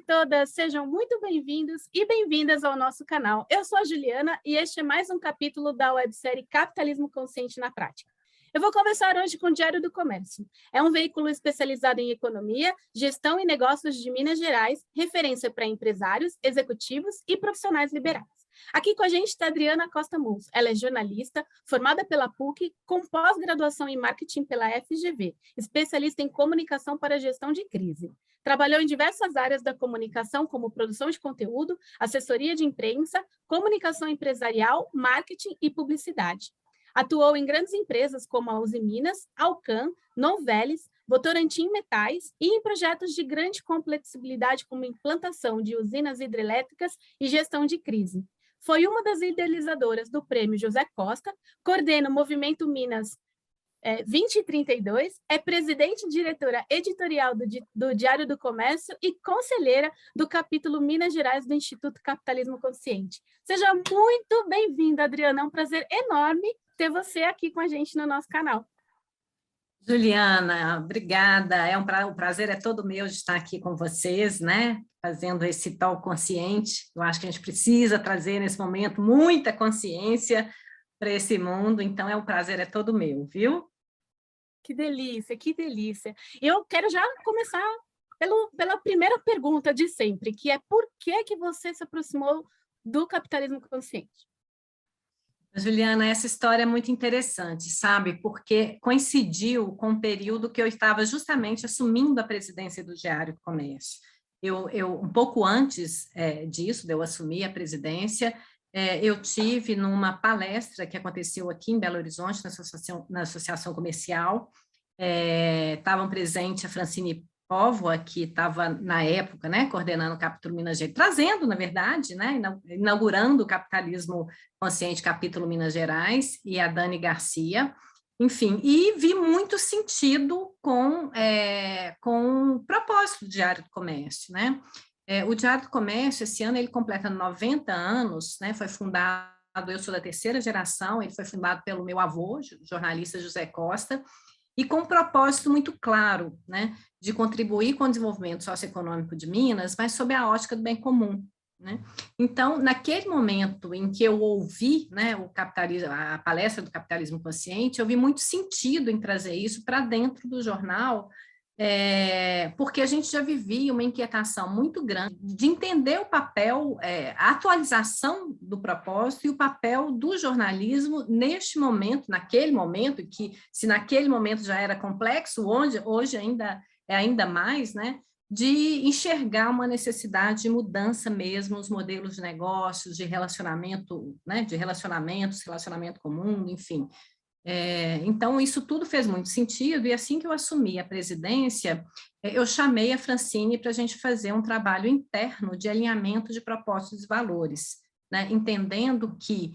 todas, sejam muito bem-vindos e bem-vindas ao nosso canal. Eu sou a Juliana e este é mais um capítulo da websérie Capitalismo Consciente na Prática. Eu vou conversar hoje com o Diário do Comércio. É um veículo especializado em economia, gestão e negócios de Minas Gerais, referência para empresários, executivos e profissionais liberais. Aqui com a gente está a Adriana Costa Muns. Ela é jornalista, formada pela PUC, com pós-graduação em marketing pela FGV, especialista em comunicação para gestão de crise. Trabalhou em diversas áreas da comunicação, como produção de conteúdo, assessoria de imprensa, comunicação empresarial, marketing e publicidade. Atuou em grandes empresas como a Uzi Minas, Alcan, Novelis, Votorantim Metais e em projetos de grande complexibilidade como implantação de usinas hidrelétricas e gestão de crise. Foi uma das idealizadoras do Prêmio José Costa, coordena o Movimento Minas 2032, é presidente e diretora editorial do Diário do Comércio e conselheira do capítulo Minas Gerais do Instituto Capitalismo Consciente. Seja muito bem-vinda, Adriana. É um prazer enorme ter você aqui com a gente no nosso canal. Juliana, obrigada. O prazer é todo meu de estar aqui com vocês, né? Fazendo esse talk consciente. Eu acho que a gente precisa trazer nesse momento muita consciência para esse mundo, então o prazer é todo meu, viu? Que delícia, que delícia. Eu quero já começar pela primeira pergunta de sempre, que é por que você se aproximou do capitalismo consciente? Juliana, essa história é muito interessante, sabe? Porque coincidiu com o período que eu estava justamente assumindo a presidência do Diário do Comércio. Um pouco antes disso, de eu assumir a presidência, eu tive numa palestra que aconteceu aqui em Belo Horizonte, na Associação Comercial, estavam presentes a Francine Póvoa, que estava, na época, né, coordenando o capítulo Minas Gerais, trazendo, na verdade, né, inaugurando o Capitalismo Consciente capítulo Minas Gerais, e a Dani Garcia, enfim, e vi muito sentido com o propósito do Diário do Comércio, né? O Diário do Comércio, esse ano, ele completa 90 anos, né? Foi fundado, eu sou da terceira geração, ele foi fundado pelo meu avô, jornalista José Costa, e com um propósito muito claro, né, de contribuir com o desenvolvimento socioeconômico de Minas, mas sob a ótica do bem comum, né? Então, naquele momento em que eu ouvi, né, a palestra do Capitalismo Consciente, eu vi muito sentido em trazer isso para dentro do jornal, porque a gente já vivia uma inquietação muito grande de entender o papel, a atualização do propósito e o papel do jornalismo neste momento, naquele momento, que se naquele momento já era complexo, hoje ainda mais, né, de enxergar uma necessidade de mudança mesmo nos modelos de negócios, de relacionamento, né, relacionamento com o mundo, enfim. Então, isso tudo fez muito sentido, e assim que eu assumi a presidência, eu chamei a Francine para a gente fazer um trabalho interno de alinhamento de propósitos e valores, né? Entendendo que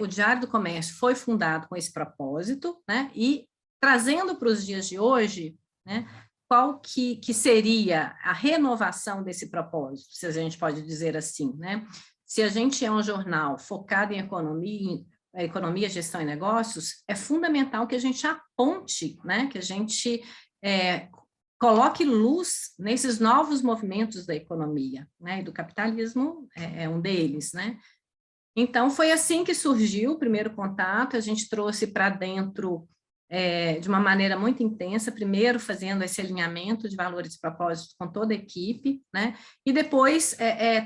o Diário do Comércio foi fundado com esse propósito, né? E trazendo para os dias de hoje, né, qual que seria a renovação desse propósito, se a gente pode dizer assim, né? Se a gente é um jornal focado em economia, gestão e negócios, é fundamental que a gente aponte, né, que a gente coloque luz nesses novos movimentos da economia, né, e do capitalismo é um deles, né. Então, foi assim que surgiu o primeiro contato, a gente trouxe para dentro de uma maneira muito intensa, primeiro fazendo esse alinhamento de valores e propósitos com toda a equipe, né? E depois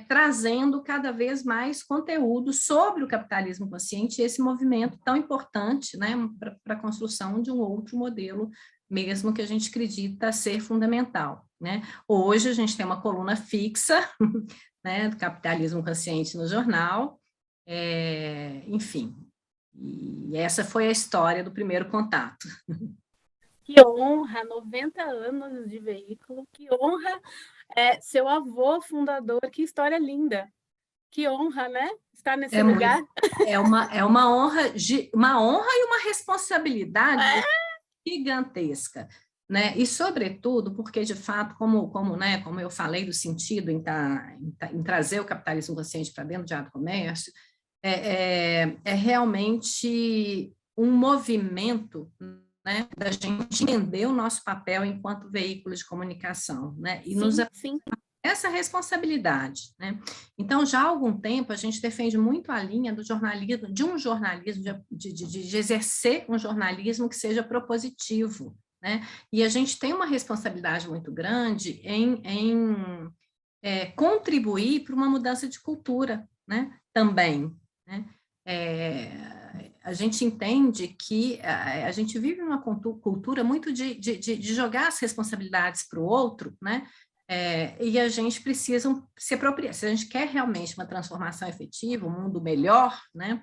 trazendo cada vez mais conteúdo sobre o capitalismo consciente, esse movimento tão importante, né, para a construção de um outro modelo, mesmo que a gente acredita ser fundamental, né? Hoje a gente tem uma coluna fixa, né, do capitalismo consciente no jornal, enfim. E essa foi a história do primeiro contato. Que honra, 90 anos de veículo, que honra, seu avô fundador, que história linda. Que honra, né? Estar nesse lugar. É uma honra e uma responsabilidade gigantesca, né? E, sobretudo, porque, de fato, como eu falei do sentido em trazer o capitalismo consciente para dentro do Diário do Comércio, é realmente um movimento, né, da gente entender o nosso papel enquanto veículo de comunicação, né, e sim. essa responsabilidade, né? Então, já há algum tempo, a gente defende muito a linha do jornalismo, de exercer um jornalismo que seja propositivo, né? E a gente tem uma responsabilidade muito grande em contribuir para uma mudança de cultura, né? Também, né? A gente entende que a gente vive uma cultura muito de jogar as responsabilidades para o outro, né? E a gente precisa se apropriar. Se a gente quer realmente uma transformação efetiva, um mundo melhor, né?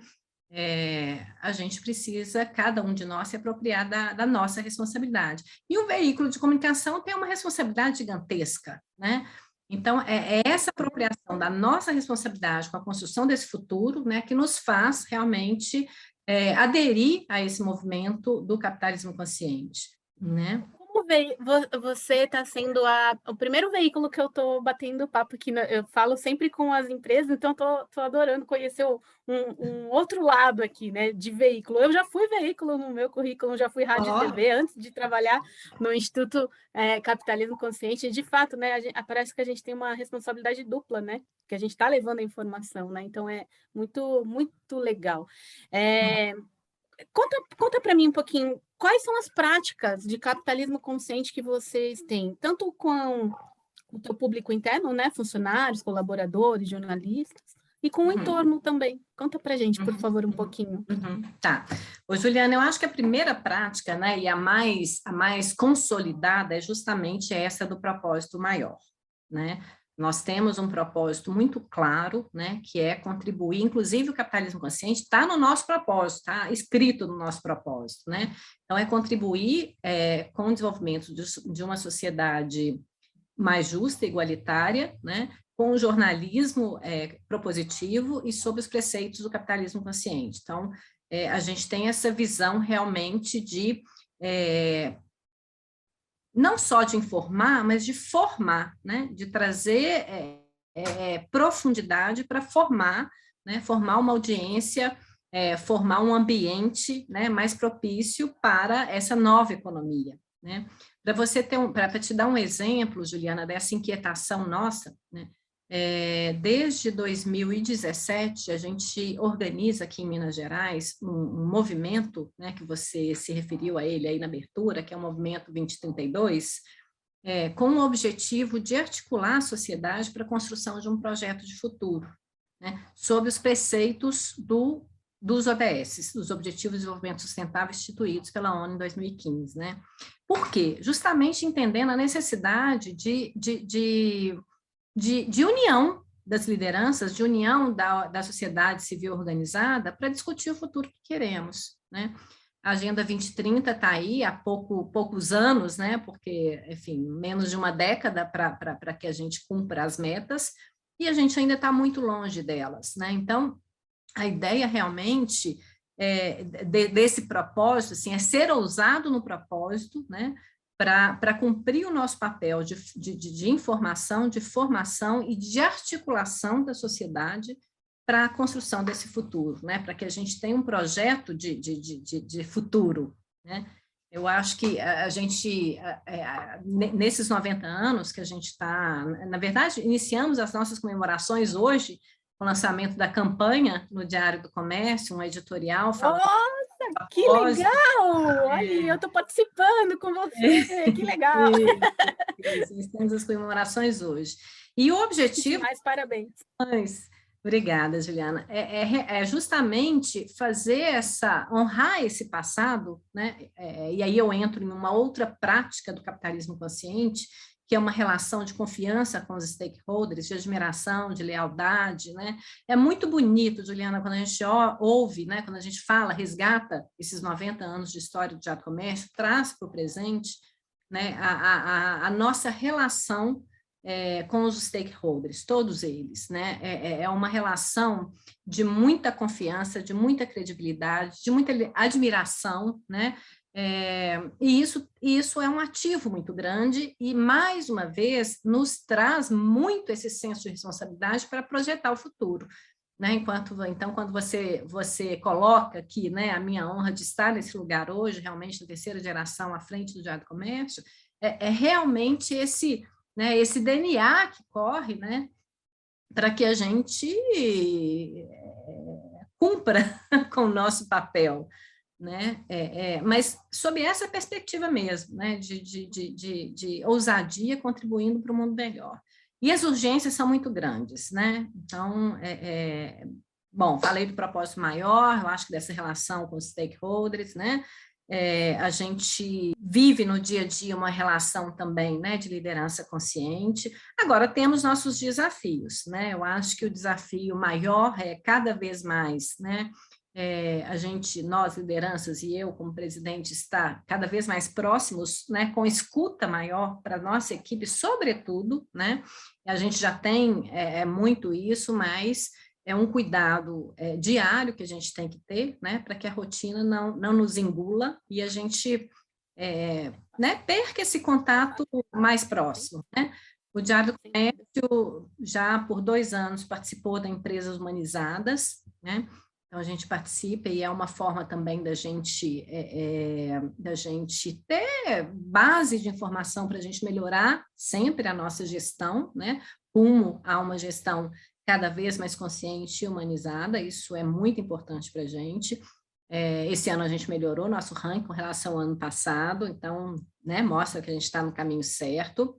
A gente precisa, cada um de nós, se apropriar da nossa responsabilidade. E um veículo de comunicação tem uma responsabilidade gigantesca, né? Então, é essa apropriação da nossa responsabilidade com a construção desse futuro, né, que nos faz realmente aderir a esse movimento do capitalismo consciente, né? Como você está sendo o primeiro veículo que eu estou batendo papo aqui, eu falo sempre com as empresas, então estou adorando conhecer um outro lado aqui, né, de veículo. Eu já fui veículo no meu currículo, já fui rádio e TV antes de trabalhar no Instituto Capitalismo Consciente, e de fato, né, parece que a gente tem uma responsabilidade dupla, né, que a gente está levando a informação, né, então é muito, muito legal. Conta para mim um pouquinho, quais são as práticas de capitalismo consciente que vocês têm, tanto com o teu público interno, né, funcionários, colaboradores, jornalistas, e com o entorno também. Conta para a gente, por favor, um pouquinho. Tá. Ô, Juliana, eu acho que a primeira prática, né, e a mais consolidada é justamente essa do propósito maior, né? Nós temos um propósito muito claro, né, que é contribuir, inclusive o capitalismo consciente está no nosso propósito, está escrito no nosso propósito, né? Então, é contribuir com o desenvolvimento de uma sociedade mais justa e igualitária, né, com o jornalismo propositivo e sob os preceitos do capitalismo consciente. Então, a gente tem essa visão realmente de não só de informar, mas de formar, né? De trazer profundidade para formar, né? Formar uma audiência, formar um ambiente, né? Mais propício para essa nova economia, né? Para te dar um exemplo, Juliana, dessa inquietação nossa, né? Desde 2017, a gente organiza aqui em Minas Gerais um movimento, né, que você se referiu a ele aí na abertura, que é o Movimento 2032, com o objetivo de articular a sociedade para a construção de um projeto de futuro, né, sob os preceitos dos ODS, dos Objetivos de Desenvolvimento Sustentável instituídos pela ONU em 2015. Né? Por quê? Justamente entendendo a necessidade de união das lideranças, de união da sociedade civil organizada para discutir o futuro que queremos, né? A Agenda 2030 está aí há poucos anos, né? Porque, enfim, menos de uma década para que a gente cumpra as metas, e a gente ainda está muito longe delas, né? Então, a ideia realmente desse propósito, assim, é ser ousado no propósito, né? Para cumprir o nosso papel de informação, de formação e de articulação da sociedade para a construção desse futuro, né? Para que a gente tenha um projeto de futuro, né? Eu acho que a gente, nesses 90 anos que a gente está, na verdade, iniciamos as nossas comemorações hoje, com o lançamento da campanha no Diário do Comércio, um editorial falando... Nossa, que legal! Olha, eu estou participando com você, que legal! Isso, estamos as comemorações hoje. E o objetivo... Mais parabéns. Obrigada, Juliana. É justamente honrar esse passado, né? E aí eu entro em uma outra prática do capitalismo consciente, que é uma relação de confiança com os stakeholders, de admiração, de lealdade, né? É muito bonito, Juliana, quando a gente ouve, né? Quando a gente fala, resgata esses 90 anos de história do Diário do Comércio, traz para o presente, né? A nossa relação com os stakeholders, todos eles, né? É uma relação de muita confiança, de muita credibilidade, de muita admiração, né? E isso é um ativo muito grande e, mais uma vez, nos traz muito esse senso de responsabilidade para projetar o futuro. Né? Então, quando você coloca aqui, né, a minha honra de estar nesse lugar hoje, realmente na terceira geração à frente do Diário do Comércio, é realmente né, esse DNA que corre, né, para que a gente cumpra com o nosso papel, né? Mas sob essa perspectiva mesmo, né? De ousadia contribuindo para um mundo melhor. E as urgências são muito grandes, né? Então, bom, falei do propósito maior, eu acho que dessa relação com os stakeholders, né? A gente vive no dia a dia uma relação também, né, de liderança consciente. Agora, temos nossos desafios, né? Eu acho que o desafio maior é cada vez mais, né? Nós, lideranças, e eu, como presidente, está cada vez mais próximos, né, com escuta maior para a nossa equipe, sobretudo, né? A gente já tem muito isso, mas é um cuidado diário que a gente tem que ter, né, para que a rotina não nos engula e a gente né, perca esse contato mais próximo, né? O Diário do Comércio já por 2 anos participou da Empresas Humanizadas, né? Então a gente participa e é uma forma também da gente ter base de informação para a gente melhorar sempre a nossa gestão, né? Rumo a uma gestão cada vez mais consciente e humanizada, isso é muito importante para a gente. Esse ano a gente melhorou nosso ranking com relação ao ano passado, então, né, mostra que a gente está no caminho certo.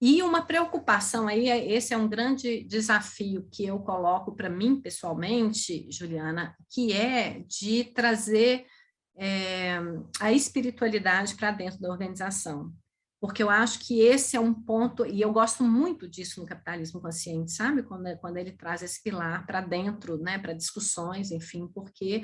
E uma preocupação aí, esse é um grande desafio que eu coloco para mim pessoalmente, Juliana, que é de trazer a espiritualidade para dentro da organização. Porque eu acho que esse é um ponto, e eu gosto muito disso no capitalismo consciente, sabe? Quando ele traz esse pilar para dentro, né? Para discussões, enfim, porque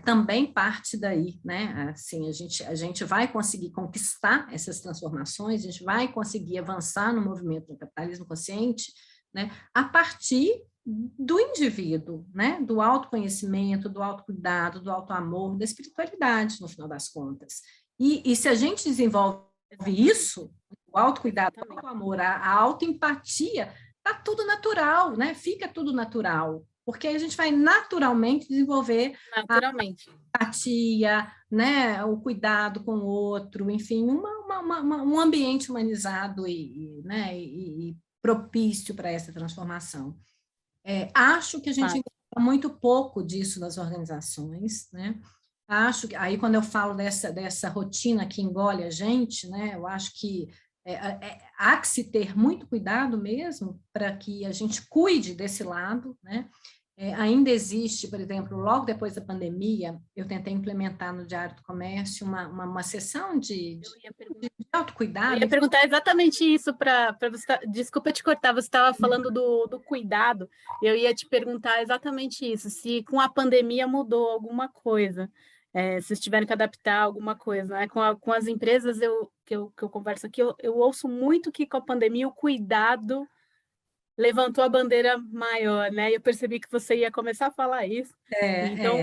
também parte daí, né? Assim, a gente vai conseguir conquistar essas transformações, a gente vai conseguir avançar no movimento do capitalismo consciente, né? A partir do indivíduo, né? Do autoconhecimento, do autocuidado, do autoamor, da espiritualidade, no final das contas. E se a gente desenvolve isso, o autocuidado, o autoamor, a autoempatia, está tudo natural, né? Fica tudo natural, porque a gente vai naturalmente desenvolver a empatia, né? O cuidado com o outro, enfim, um ambiente humanizado né? e propício para essa transformação. Acho que a gente encontra muito pouco disso nas organizações, né? Acho que, aí quando eu falo dessa rotina que engole a gente, né, eu acho que há que se ter muito cuidado mesmo para que a gente cuide desse lado, né? Ainda existe, por exemplo, logo depois da pandemia, eu tentei implementar no Diário do Comércio uma sessão de autocuidado. Eu ia perguntar exatamente isso para você. Desculpa te cortar, você estava falando do cuidado, eu ia te perguntar exatamente isso, se com a pandemia mudou alguma coisa. Se vocês tiverem que adaptar alguma coisa, né? Com as empresas que eu converso aqui, eu ouço muito que com a pandemia o cuidado levantou a bandeira maior, né? E eu percebi que você ia começar a falar isso. Então,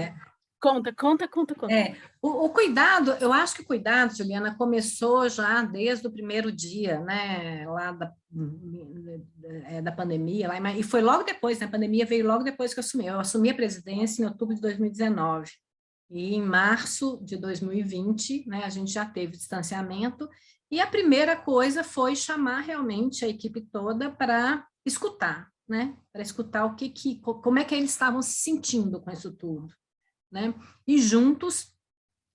conta. O cuidado, eu acho que o cuidado, Juliana, começou já desde o primeiro dia, né? Lá da pandemia, e foi logo depois, né? A pandemia veio logo depois que eu assumi. Eu assumi a presidência em outubro de 2019. E em março de 2020, né, a gente já teve distanciamento, e a primeira coisa foi chamar realmente a equipe toda para escutar, né? Para escutar como é que eles estavam se sentindo com isso tudo, né? E juntos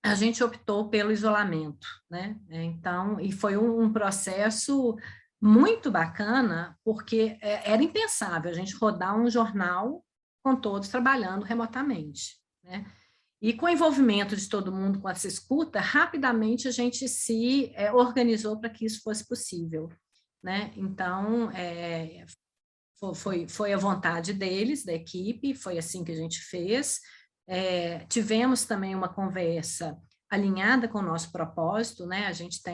a gente optou pelo isolamento, né? Então, e foi um processo muito bacana, porque era impensável a gente rodar um jornal com todos trabalhando remotamente, né? E com o envolvimento de todo mundo com essa escuta, rapidamente a gente se organizou para que isso fosse possível, né? Então, foi a vontade deles, da equipe, foi assim que a gente fez. Tivemos também uma conversa alinhada com o nosso propósito, né? A gente tá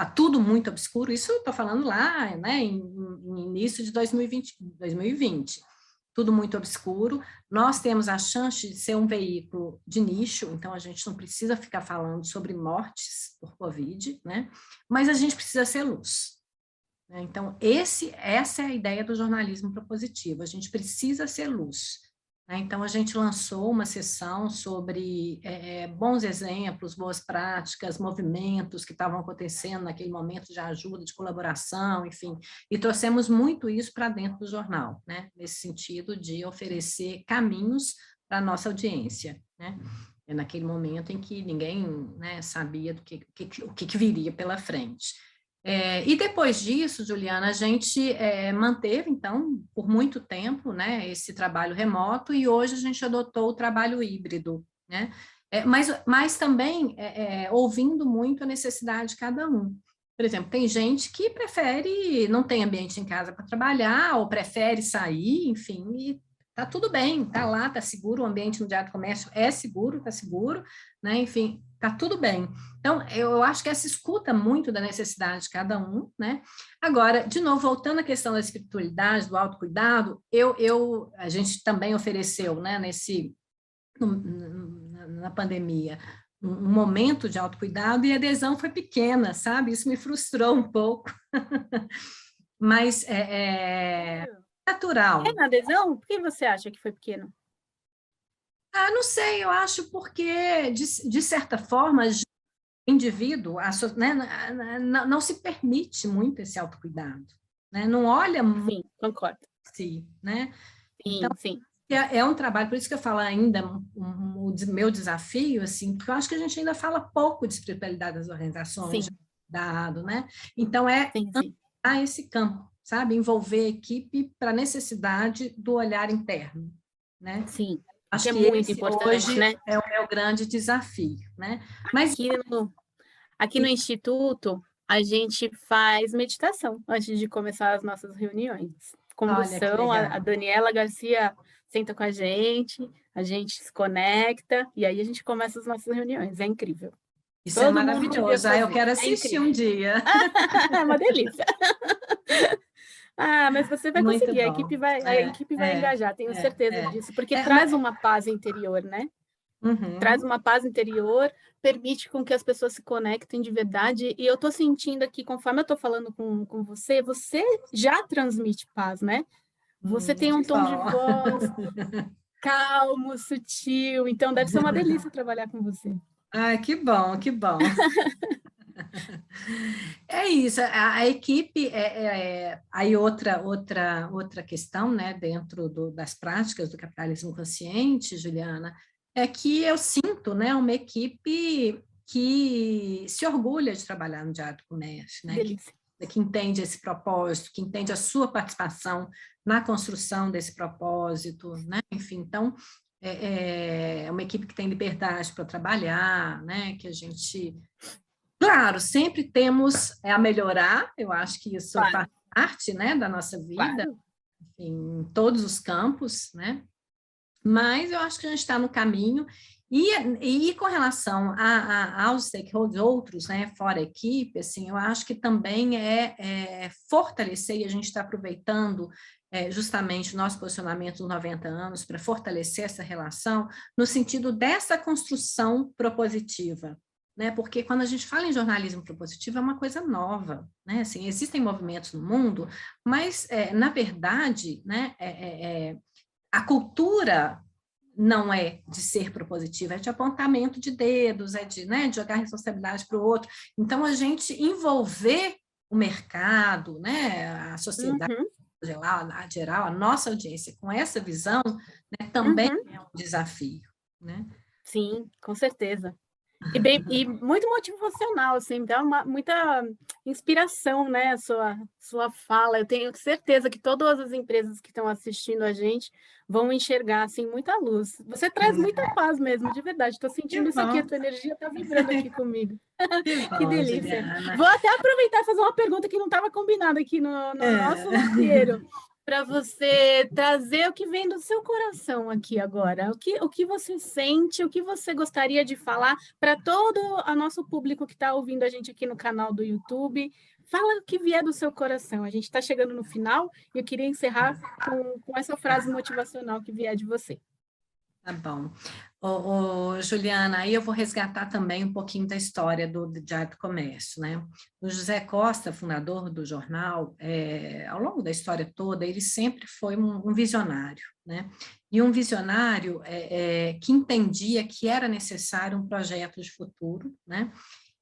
tudo muito obscuro, isso eu estou falando lá, né? Em início de 2020. Tudo muito obscuro. Nós temos a chance de ser um veículo de nicho, então a gente não precisa ficar falando sobre mortes por Covid, né? Mas a gente precisa ser luz. Então, essa é a ideia do jornalismo propositivo, a gente precisa ser luz. né? Então, a gente lançou uma sessão sobre bons exemplos, boas práticas, movimentos que estavam acontecendo naquele momento de ajuda, de colaboração, enfim, e trouxemos muito isso para dentro do jornal, né? Nesse sentido de oferecer caminhos para a nossa audiência, né? Naquele momento em que ninguém, né, sabia o que viria pela frente. E depois disso, Juliana, a gente manteve, então, por muito tempo, né, esse trabalho remoto, e hoje a gente adotou o trabalho híbrido, né? Mas também ouvindo muito a necessidade de cada um. Por exemplo, tem gente que prefere, não tem ambiente em casa para trabalhar, ou prefere sair, enfim, e tá tudo bem, tá lá, tá seguro, o ambiente no diário do comércio é seguro, tá seguro, né? Enfim, tá tudo bem. Então, eu acho que essa escuta muito da necessidade de cada um, né? Agora, de novo, voltando à questão da espiritualidade, do autocuidado, a gente também ofereceu, né, na pandemia, um momento de autocuidado, e a adesão foi pequena, sabe? Isso me frustrou um pouco. Mas é natural. Pequena adesão? Por que você acha que foi pequeno? Não sei, eu acho porque, de certa forma, o indivíduo, né, não se permite muito esse autocuidado, né? Não olha muito Sim, concordo. si, né? Sim, Então, sim. é um trabalho, por isso que eu falo ainda, o meu desafio, assim, porque eu acho que a gente ainda fala pouco de espiritualidade das organizações, Sim, dado, né? Então, sim, sim. a esse campo, sabe? Envolver a equipe para a necessidade do olhar interno, né? Sim, que Acho é que muito esse importante, hoje né? é o meu grande desafio, né? Mas Aqui aqui no Instituto, a gente faz meditação antes de começar as nossas reuniões. olha que Condução, a legal. Daniela Garcia senta com a gente se conecta, e aí a gente começa as nossas reuniões. É incrível. Isso é Todo mundo devia maravilhoso. Eu fazer. quero É assistir incrível. um dia. É uma delícia. Mas você vai Muito conseguir, bom. a equipe vai engajar, tenho certeza É. disso, porque É, traz uma paz interior, né? Traz uhum. uma paz interior, permite com que as pessoas se conectem de verdade, e eu estou sentindo aqui, conforme eu estou falando com você, você já transmite paz, né? Você tem um Que tom de bom. voz calmo, sutil, então deve ser uma delícia trabalhar com você. Ai, que bom, que bom. É isso, a equipe aí outra questão, né, dentro das práticas do capitalismo consciente, Juliana, é que eu sinto, né, uma equipe que se orgulha de trabalhar no Diário do Comércio, né, que Delícia. entende esse propósito, que entende a sua participação na construção desse propósito, né? Enfim, então é uma equipe que tem liberdade para trabalhar, né? Que a gente, claro, sempre temos a melhorar. Eu acho que isso Claro, faz parte, né, da nossa vida, claro. em todos os campos, né? Mas eu acho que a gente está no caminho. E com relação aos stakeholders, outros, né, fora a equipe, assim, eu acho que também é fortalecer, e a gente está aproveitando justamente o nosso posicionamento dos 90 anos para fortalecer essa relação, no sentido dessa construção propositiva. Né, porque quando a gente fala em jornalismo propositivo é uma coisa nova, né? Assim, existem movimentos no mundo, mas na verdade, né, a cultura não é de ser propositiva, é de apontamento de dedos, é de, né, de jogar responsabilidade para o outro. Então, a gente envolver o mercado, né, a sociedade Uhum, geral, a nossa audiência com essa visão, né, também uhum. é um desafio, né? Sim, com certeza. E muito motivacional, assim, dá muita inspiração, né, a sua fala. Eu tenho certeza que todas as empresas que estão assistindo a gente vão enxergar, assim, muita luz. Você traz muita paz mesmo, de verdade. Estou Que sentindo isso aqui, a bom, tua energia está vibrando aqui comigo. que Que bom, delícia. Juliana. Vou até aproveitar e fazer uma pergunta que não estava combinada aqui no nosso roteiro, para você trazer o que vem do seu coração aqui agora. O que você sente, o que você gostaria de falar para todo o nosso público que está ouvindo a gente aqui no canal do YouTube. Fala o que vier do seu coração. A gente está chegando no final e eu queria encerrar com essa frase motivacional que vier de você. Tá bom. Juliana, aí eu vou resgatar também um pouquinho da história do Diário do Comércio, né? O José Costa, fundador do jornal, ao longo da história toda, ele sempre foi um visionário, né? E um visionário que entendia que era necessário um projeto de futuro, né?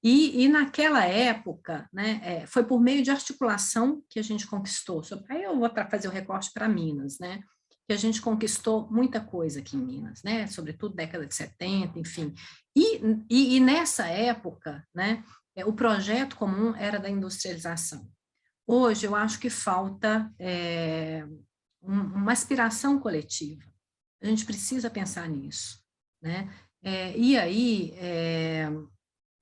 E naquela época, né, foi por meio de articulação que a gente conquistou. Aí eu vou fazer o recorte para Minas, né? Que a gente conquistou muita coisa aqui em Minas, né? Sobretudo década de 70, enfim. E nessa época, né, o projeto comum era da industrialização. Hoje, eu acho que falta uma aspiração coletiva. A gente precisa pensar nisso, né? E aí,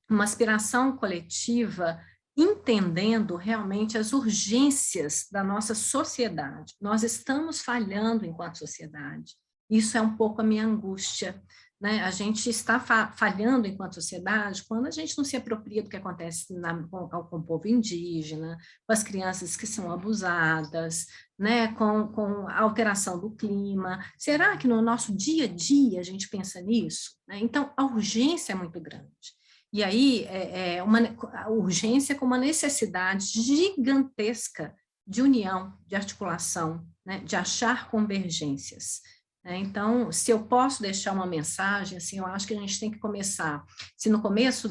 uma aspiração coletiva entendendo realmente as urgências da nossa sociedade. Nós estamos falhando enquanto sociedade. Isso é um pouco a minha angústia, né? A gente está falhando enquanto sociedade quando a gente não se apropria do que acontece com o povo indígena, com as crianças que são abusadas, né? Com a alteração do clima. Será que no nosso dia a dia a gente pensa nisso? Então, a urgência é muito grande. E aí, a urgência com uma necessidade gigantesca de união, de articulação, né, de achar convergências. Então, se eu posso deixar uma mensagem, assim, eu acho que a gente tem que começar. Se no começo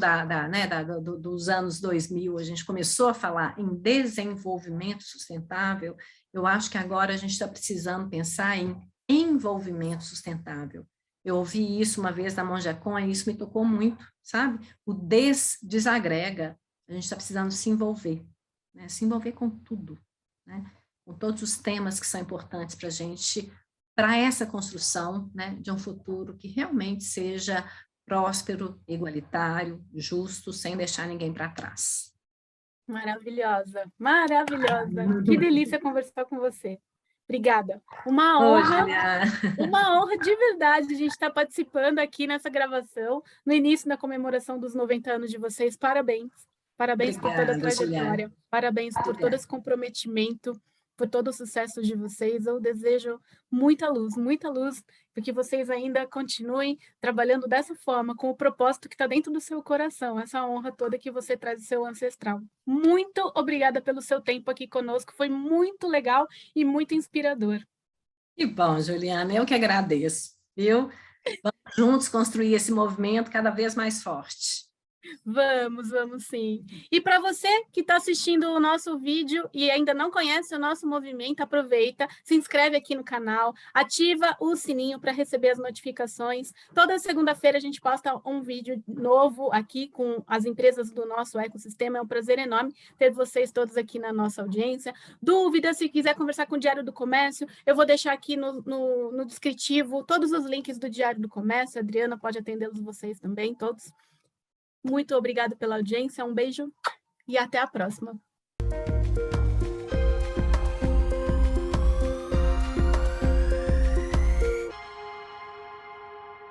dos anos 2000 a gente começou a falar em desenvolvimento sustentável, eu acho que agora a gente está precisando pensar em envolvimento sustentável. Eu ouvi isso uma vez da Monja Coen e isso me tocou muito, sabe? O desagrega, a gente está precisando se envolver, né? Se envolver com tudo, né? Com todos os temas que são importantes para a gente, para essa construção, né, de um futuro que realmente seja próspero, igualitário, justo, sem deixar ninguém para trás. Maravilhosa, maravilhosa. Que delícia conversar com você. Obrigada. Uma honra de verdade a gente estar participando aqui nessa gravação, no início da comemoração dos 90 anos de vocês. Parabéns. Parabéns por toda a trajetória. Juliana. Parabéns por todo esse comprometimento, por todo o sucesso de vocês. Eu desejo muita luz, porque vocês ainda continuem trabalhando dessa forma, com o propósito que está dentro do seu coração, essa honra toda que você traz do seu ancestral. Muito obrigada pelo seu tempo aqui conosco, foi muito legal e muito inspirador. Que bom, Juliana, eu que agradeço, viu? Vamos juntos construir esse movimento cada vez mais forte. Vamos sim. E para você que está assistindo o nosso vídeo e ainda não conhece o nosso movimento, aproveita, se inscreve aqui no canal, ativa o sininho para receber as notificações. Toda segunda-feira a gente posta um vídeo novo aqui com as empresas do nosso ecossistema. É um prazer enorme ter vocês todos aqui na nossa audiência. Dúvidas, se quiser conversar com o Diário do Comércio, eu vou deixar aqui no descritivo todos os links do Diário do Comércio. A Adriana pode atendê-los vocês também, todos. Muito obrigada pela audiência, um beijo e até a próxima.